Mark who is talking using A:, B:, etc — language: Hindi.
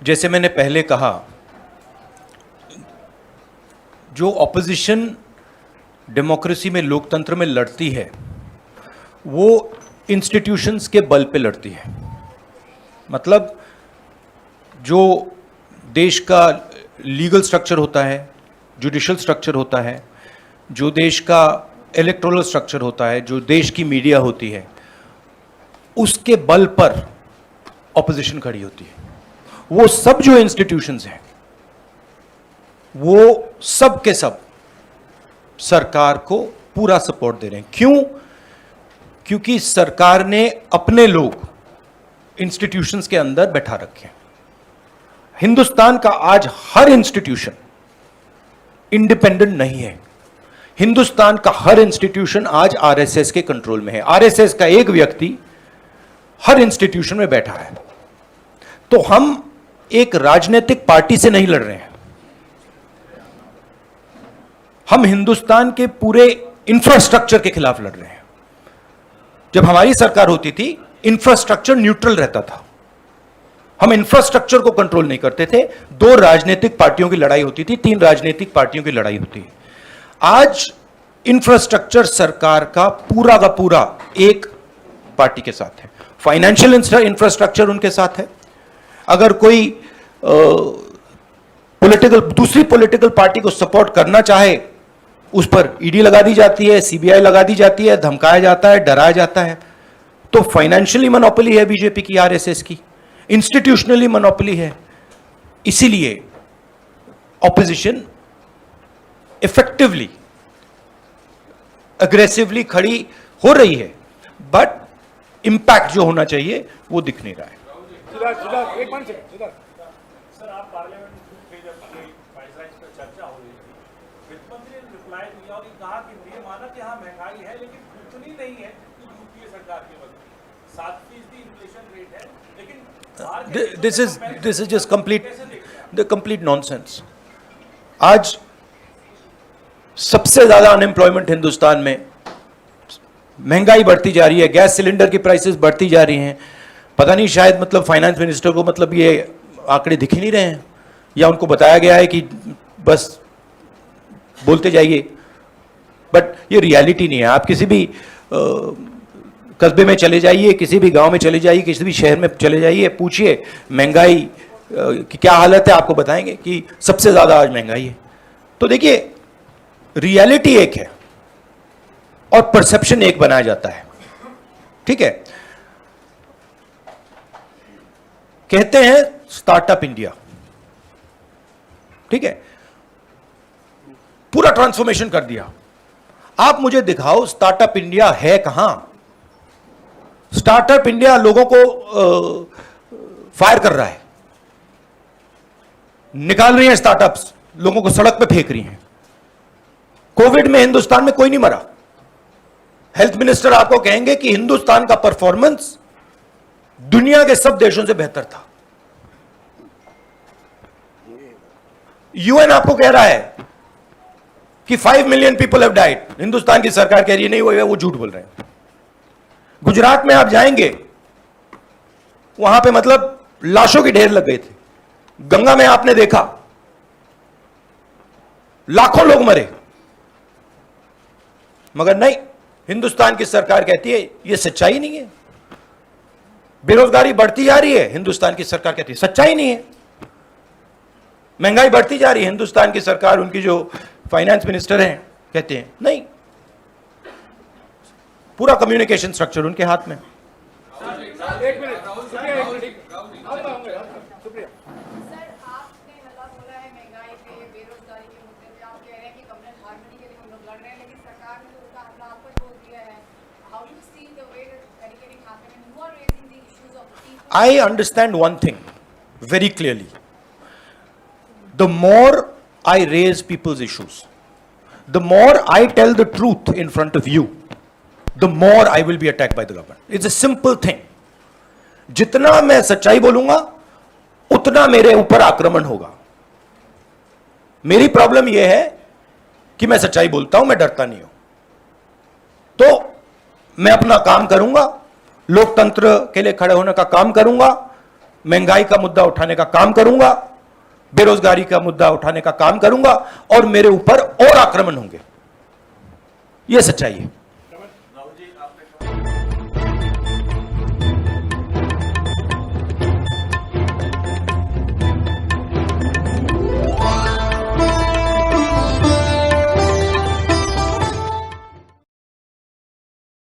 A: जैसे मैंने पहले कहा, जो ऑपोजिशन डेमोक्रेसी में, लोकतंत्र में लड़ती है, वो इंस्टीट्यूशंस के बल पे लड़ती है। मतलब जो देश का लीगल स्ट्रक्चर होता है, जुडिशल स्ट्रक्चर होता है, जो देश का इलेक्टोरल स्ट्रक्चर होता है, जो देश की मीडिया होती है, उसके बल पर ऑपोजिशन खड़ी होती है। वो सब जो इंस्टीट्यूशंस हैं, वो सब के सब सरकार को पूरा सपोर्ट दे रहे हैं। क्यों? क्योंकि सरकार ने अपने लोग इंस्टीट्यूशंस के अंदर बैठा रखे हैं। हिंदुस्तान का आज हर इंस्टीट्यूशन इंडिपेंडेंट नहीं है। हिंदुस्तान का हर इंस्टीट्यूशन आज आरएसएस के कंट्रोल में है। आरएसएस का एक व्यक्ति हर इंस्टीट्यूशन में बैठा है। तो हम एक राजनीतिक पार्टी से नहीं लड़ रहे हैं, हम हिंदुस्तान के पूरे इंफ्रास्ट्रक्चर के खिलाफ लड़ रहे हैं। जब हमारी सरकार होती थी, इंफ्रास्ट्रक्चर न्यूट्रल रहता था, हम इंफ्रास्ट्रक्चर को कंट्रोल नहीं करते थे। 2 राजनीतिक पार्टियों की लड़ाई होती थी, 3 राजनीतिक पार्टियों की लड़ाई होती है। आज इंफ्रास्ट्रक्चर सरकार का पूरा एक पार्टी के साथ है। फाइनेंशियल इंफ्रास्ट्रक्चर उनके साथ है। अगर कोई दूसरी पॉलिटिकल पार्टी को सपोर्ट करना चाहे, उस पर ईडी लगा दी जाती है, सीबीआई लगा दी जाती है, धमकाया जाता है, डराया जाता है। तो फाइनेंशियली मोनोपोली है बीजेपी की, आरएसएस की, इंस्टीट्यूशनली मोनोपोली है। इसीलिए ऑपोजिशन इफेक्टिवली, अग्रेसिवली खड़ी हो रही है, बट इंपैक्ट जो होना चाहिए वो दिख नहीं रहा है।
B: सर, आप पार्लियामेंट में जब प्राइस पर चर्चा हो रही थी, वित्त मंत्री ने रिप्लाई दिया और कहा कि ये माना कि हाँ महंगाई है, लेकिन उतनी नहीं है कि यूपीए सरकार के वक्त 7% इन्फ्लेशन रेट है, लेकिन
A: this is just complete nonsense. आज सबसे ज्यादा अनएम्प्लॉयमेंट हिंदुस्तान में, महंगाई बढ़ती जा रही है, गैस सिलेंडर की प्राइसेस बढ़ती जा रही हैं। पता नहीं, शायद मतलब फाइनेंस मिनिस्टर को मतलब ये आंकड़े दिख ही नहीं रहे हैं, या उनको बताया गया है कि बस बोलते जाइए, बट ये रियलिटी नहीं है। आप किसी भी कस्बे में चले जाइए, किसी भी गांव में चले जाइए, किसी भी शहर में चले जाइए, पूछिए महंगाई की क्या हालत है, आपको बताएंगे कि सबसे ज्यादा आज महंगाई है। तो देखिए, रियलिटी एक है और परसेप्शन एक बनाया जाता है। ठीक है, कहते हैं स्टार्टअप इंडिया, ठीक है, पूरा ट्रांसफॉर्मेशन कर दिया। आप मुझे दिखाओ स्टार्टअप इंडिया है कहां? स्टार्टअप इंडिया लोगों को फायर कर रहा है, निकाल रही है स्टार्टअप्स, लोगों को सड़क पे फेंक रही हैं। कोविड में हिंदुस्तान में कोई नहीं मरा। हेल्थ मिनिस्टर आपको कहेंगे कि हिंदुस्तान का परफॉर्मेंस दुनिया के सब देशों से बेहतर था। यूएन आपको कह रहा है कि 5 million people have died, Hindustan की सरकार कह रही है नहीं हुआ, वो झूठ बोल रहे हैं। गुजरात में आप जाएंगे, वहां पे मतलब लाशों के ढेर लग गए थे। गंगा में आपने देखा लाखों लोग मरे, मगर नहीं, हिंदुस्तान की सरकार कहती है यह सच्चाई नहीं है। बेरोजगारी बढ़ती जा रही है, हिंदुस्तान की सरकार कहती है सच्चाई नहीं है। महंगाई बढ़ती जा रही है, हिंदुस्तान की सरकार, उनकी जो फाइनेंस मिनिस्टर हैं, कहते हैं नहीं। पूरा कम्युनिकेशन स्ट्रक्चर उनके हाथ में। I understand one thing very clearly. The more I raise people's issues, the more I tell the truth in front of you, the more I will be attacked by the government. It's a simple thing. जितना मैं सच्चाई बोलूंगा, उतना मेरे ऊपर आक्रमण होगा। मेरी प्रॉब्लम यह है कि मैं सच्चाई बोलता हूं, मैं डरता नहीं हूं। तो मैं अपना काम करूंगा, लोकतंत्र के लिए खड़े होने का काम करूंगा, महंगाई का मुद्दा उठाने का काम करूंगा, बेरोजगारी का मुद्दा उठाने का काम करूंगा और मेरे ऊपर और आक्रमण होंगे। यह सच्चाई है।